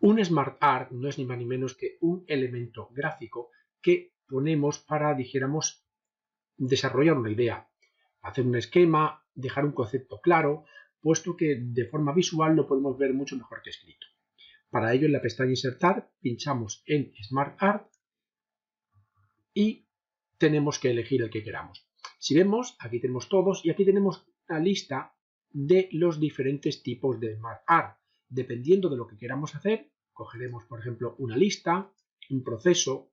Un Smart Art no es ni más ni menos que un elemento gráfico que ponemos para, dijéramos, desarrollar una idea, hacer un esquema, dejar un concepto claro, puesto que de forma visual lo podemos ver mucho mejor que escrito. Para ello, en la pestaña Insertar, pinchamos en Smart Art y tenemos que elegir el que queramos. Si vemos, aquí tenemos todos y aquí tenemos una lista de los diferentes tipos de Smart Art. Dependiendo de lo que queramos hacer, cogeremos, por ejemplo, una lista, un proceso,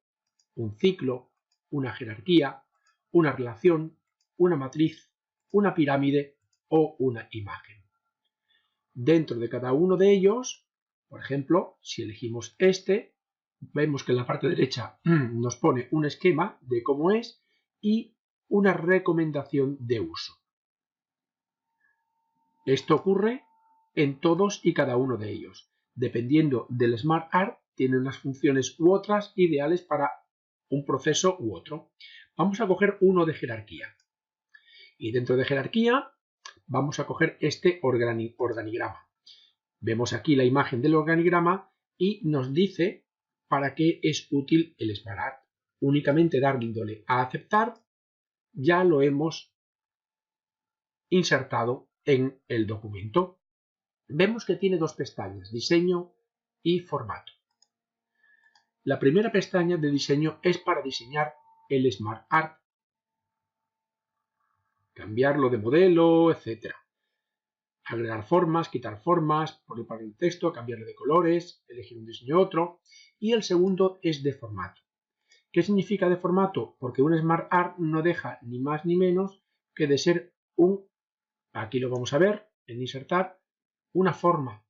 un ciclo, una jerarquía, una relación, una matriz, una pirámide o una imagen. Dentro de cada uno de ellos, por ejemplo, si elegimos este, vemos que en la parte derecha nos pone un esquema de cómo es y una recomendación de uso. Esto ocurre en todos y cada uno de ellos. Dependiendo del Smart Art, tiene unas funciones u otras ideales para un proceso u otro. Vamos a coger uno de jerarquía. Y dentro de jerarquía vamos a coger este organigrama. Vemos aquí la imagen del organigrama y nos dice para qué es útil el Smart Art. Únicamente dándole a aceptar ya lo hemos insertado en el documento. Vemos que tiene dos pestañas, diseño y formato. La primera pestaña de diseño es para diseñar el Smart Art, cambiarlo de modelo, etc. Agregar formas, quitar formas, poner para el texto, cambiarle de colores, elegir un diseño u otro. Y el segundo es de formato. ¿Qué significa de formato? Porque un Smart Art no deja ni más ni menos que de ser aquí lo vamos a ver, en insertar, una forma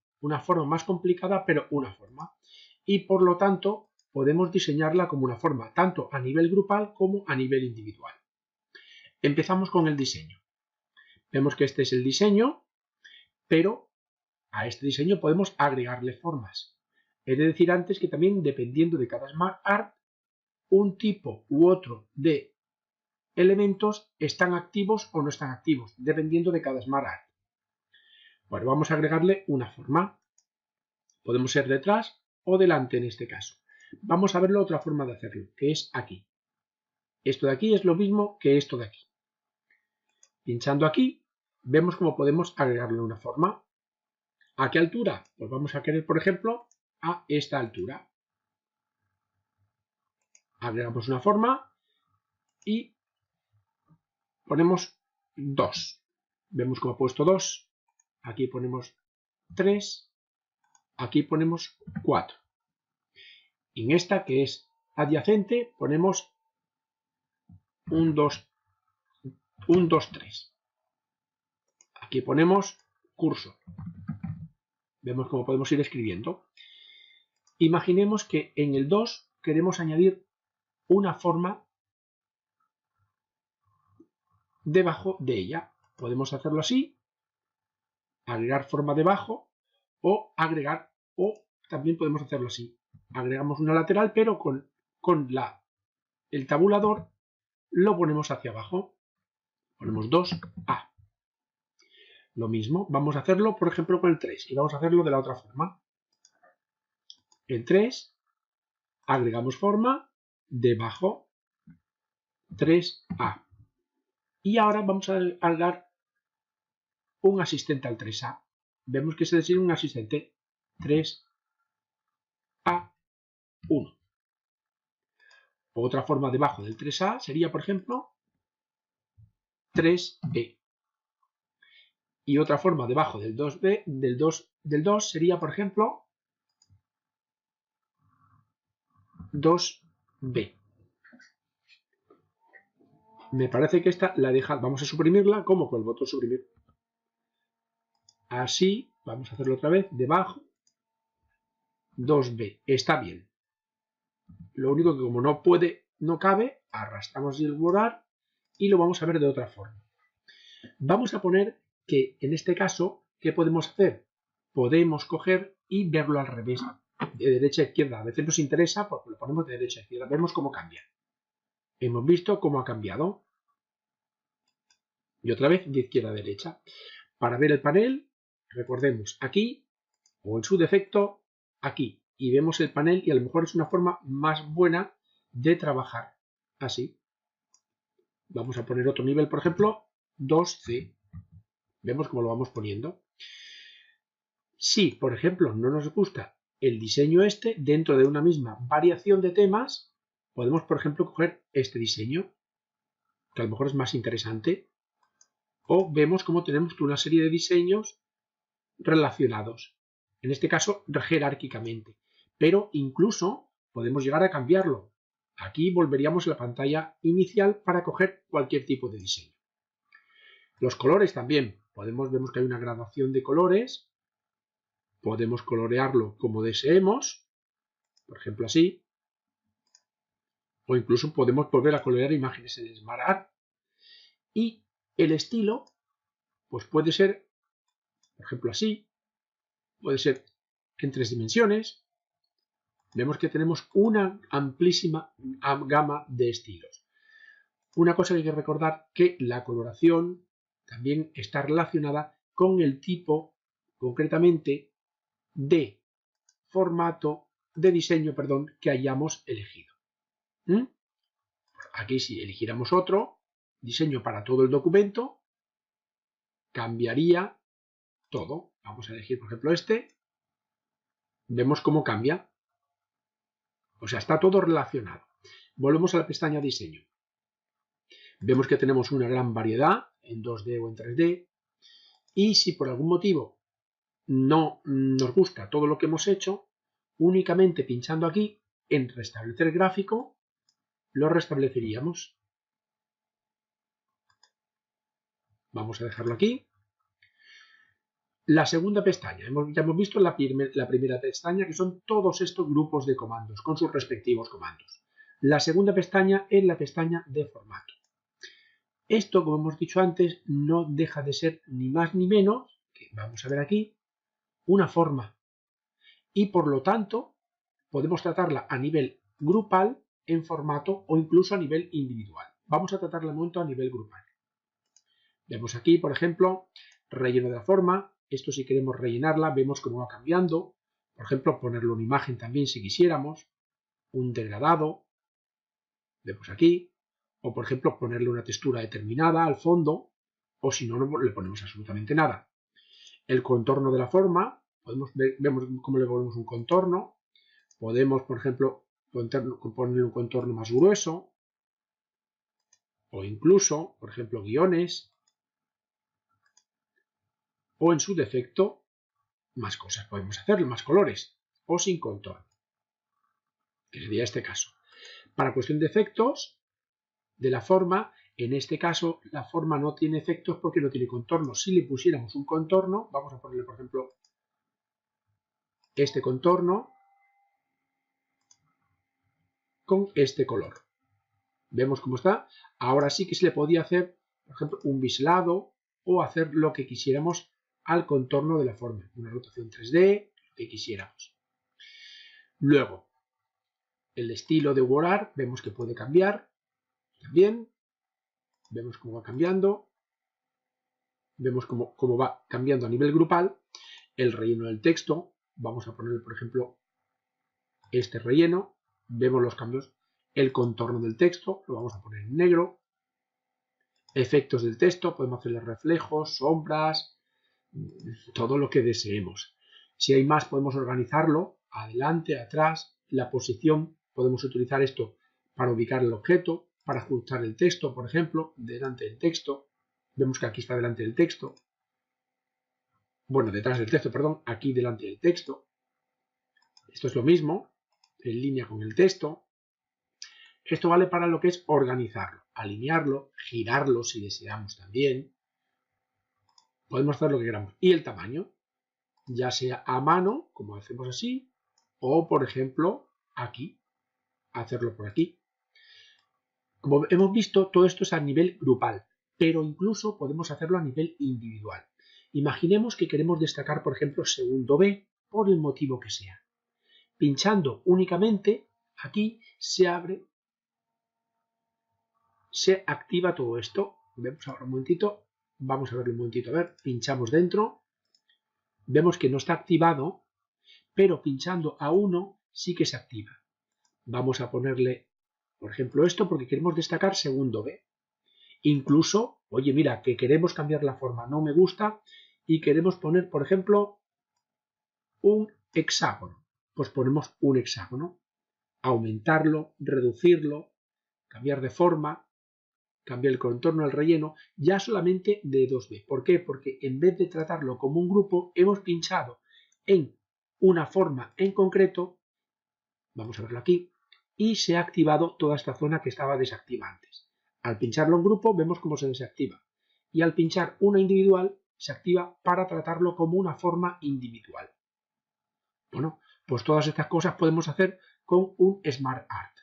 más complicada, pero una forma. Y por lo tanto, podemos diseñarla como una forma, tanto a nivel grupal como a nivel individual. Empezamos con el diseño. Vemos que este es el diseño, pero a este diseño podemos agregarle formas. He de decir antes que también, dependiendo de cada Smart Art, un tipo u otro de elementos están activos o no están activos, dependiendo de cada Smart Art. Bueno, vamos a agregarle una forma. Podemos ser detrás o delante en este caso. Vamos a verlo otra forma de hacerlo, que es aquí. Esto de aquí es lo mismo que esto de aquí. Pinchando aquí, vemos cómo podemos agregarle una forma. ¿A qué altura? Pues vamos a querer, por ejemplo, a esta altura. Agregamos una forma y ponemos 2. Vemos cómo he puesto 2. Aquí ponemos 3. Aquí ponemos 4. Y en esta, que es adyacente, ponemos un 2, 3. Aquí ponemos cursor. Vemos cómo podemos ir escribiendo. Imaginemos que en el 2 queremos añadir una forma debajo de ella. Podemos hacerlo así, agregar forma debajo o agregar, o también podemos hacerlo así. Agregamos una lateral, pero con el tabulador lo ponemos hacia abajo. Ponemos 2A. Lo mismo, vamos a hacerlo, por ejemplo, con el 3 y vamos a hacerlo de la otra forma. El 3, agregamos forma, debajo 3A. Y ahora vamos a agregar un asistente al 3A. Vemos que se decide un asistente 3A1. Otra forma debajo del 3A sería, por ejemplo, 3B. Y otra forma debajo del 2B, del 2 sería, por ejemplo, 2B. Me parece que esta la deja, vamos a suprimirla, como con el botón suprimir. Así, vamos a hacerlo otra vez, debajo, 2B. Está bien. Lo único que como no cabe, arrastramos el borrar y lo vamos a ver de otra forma. Vamos a poner que en este caso, ¿qué podemos hacer? Podemos coger y verlo al revés, de derecha a izquierda. A veces nos interesa porque lo ponemos de derecha a izquierda. Vemos cómo cambia. Hemos visto cómo ha cambiado. Y otra vez de izquierda a derecha. Para ver el panel, recordemos aquí, o en su defecto, aquí. y vemos el panel y a lo mejor es una forma más buena de trabajar. Así. Vamos a poner otro nivel, por ejemplo, 2C. Vemos cómo lo vamos poniendo. Si, por ejemplo, no nos gusta el diseño este, dentro de una misma variación de temas, podemos, por ejemplo, coger este diseño, que a lo mejor es más interesante, o vemos cómo tenemos una serie de diseños relacionados, en este caso jerárquicamente, pero incluso podemos llegar a cambiarlo. Aquí volveríamos a la pantalla inicial para coger cualquier tipo de diseño. Los colores también, vemos que hay una gradación de colores, podemos colorearlo como deseemos, por ejemplo así, o incluso podemos volver a colorear imágenes en Smart Art. Y el estilo, pues puede ser, por ejemplo así, puede ser en 3 dimensiones. Vemos que tenemos una amplísima gama de estilos. Una cosa que hay que recordar, que la coloración también está relacionada con el tipo, concretamente, de formato, de diseño, perdón, que hayamos elegido. Aquí si eligiéramos otro diseño para todo el documento, cambiaría todo. Vamos a elegir, por ejemplo, este. Vemos cómo cambia. O sea, está todo relacionado. Volvemos a la pestaña Diseño. Vemos que tenemos una gran variedad en 2D o en 3D. Y si por algún motivo no nos gusta todo lo que hemos hecho, únicamente pinchando aquí en Restablecer gráfico, lo restableceríamos. Vamos a dejarlo aquí. La segunda pestaña, ya hemos visto la primera pestaña, que son todos estos grupos de comandos con sus respectivos comandos. La segunda pestaña es la pestaña de formato. Esto, como hemos dicho antes, no deja de ser ni más ni menos, que vamos a ver aquí, una forma. Y por lo tanto, podemos tratarla a nivel grupal, en formato o incluso a nivel individual. Vamos a tratarla de momento a nivel grupal. Vemos aquí, por ejemplo, relleno de la forma. Esto si queremos rellenarla, vemos cómo va cambiando. Por ejemplo, ponerle una imagen también si quisiéramos. Un degradado. Vemos aquí. O por ejemplo, ponerle una textura determinada al fondo. O si no, no le ponemos absolutamente nada. El contorno de la forma. Vemos cómo le ponemos un contorno. Podemos, por ejemplo, ponerle un contorno más grueso. O incluso, por ejemplo, guiones. O en su defecto, más cosas podemos hacerle, más colores, o sin contorno, que sería este caso. Para cuestión de efectos de la forma, en este caso la forma no tiene efectos porque no tiene contorno. Si le pusiéramos un contorno, vamos a ponerle por ejemplo este contorno con este color. Vemos cómo está. Ahora sí que se le podía hacer, por ejemplo, un biselado o hacer lo que quisiéramos al contorno de la forma, una rotación 3D, lo que quisiéramos. Luego, el estilo de borrar, vemos que puede cambiar también. Vemos cómo va cambiando. Vemos cómo va cambiando a nivel grupal. El relleno del texto. Vamos a poner, por ejemplo, este relleno. Vemos los cambios. El contorno del texto. Lo vamos a poner en negro. Efectos del texto. Podemos hacerle reflejos, sombras, todo lo que deseemos. Si hay más, podemos organizarlo. Adelante, atrás, la posición. Podemos utilizar esto para ubicar el objeto, para ajustar el texto, por ejemplo, delante del texto. Vemos que aquí está delante del texto. Bueno, detrás del texto, perdón, aquí delante del texto. Esto es lo mismo, en línea con el texto. Esto vale para lo que es organizarlo, alinearlo, girarlo si deseamos también. Podemos hacer lo que queramos. Y el tamaño, ya sea a mano, como hacemos así, o por ejemplo, aquí, hacerlo por aquí. Como hemos visto, todo esto es a nivel grupal, pero incluso podemos hacerlo a nivel individual. Imaginemos que queremos destacar, por ejemplo, segundo B, por el motivo que sea. Pinchando únicamente, aquí se abre, se activa todo esto. Vemos ahora un momentito, vamos a verlo un momentito, a ver, pinchamos dentro, vemos que no está activado, pero pinchando a uno sí que se activa. Vamos a ponerle, por ejemplo, esto porque queremos destacar segundo B. Incluso, oye, mira, que queremos cambiar la forma, no me gusta, y queremos poner, por ejemplo, un hexágono. Pues ponemos un hexágono. Aumentarlo, reducirlo, cambiar de forma, cambiar el contorno del relleno, ya solamente de 2B. ¿Por qué? Porque en vez de tratarlo como un grupo, hemos pinchado en una forma en concreto, vamos a verlo aquí, y se ha activado toda esta zona que estaba desactiva antes. Al pincharlo en grupo vemos cómo se desactiva y al pinchar una individual se activa para tratarlo como una forma individual. Bueno, pues todas estas cosas podemos hacer con un Smart Art.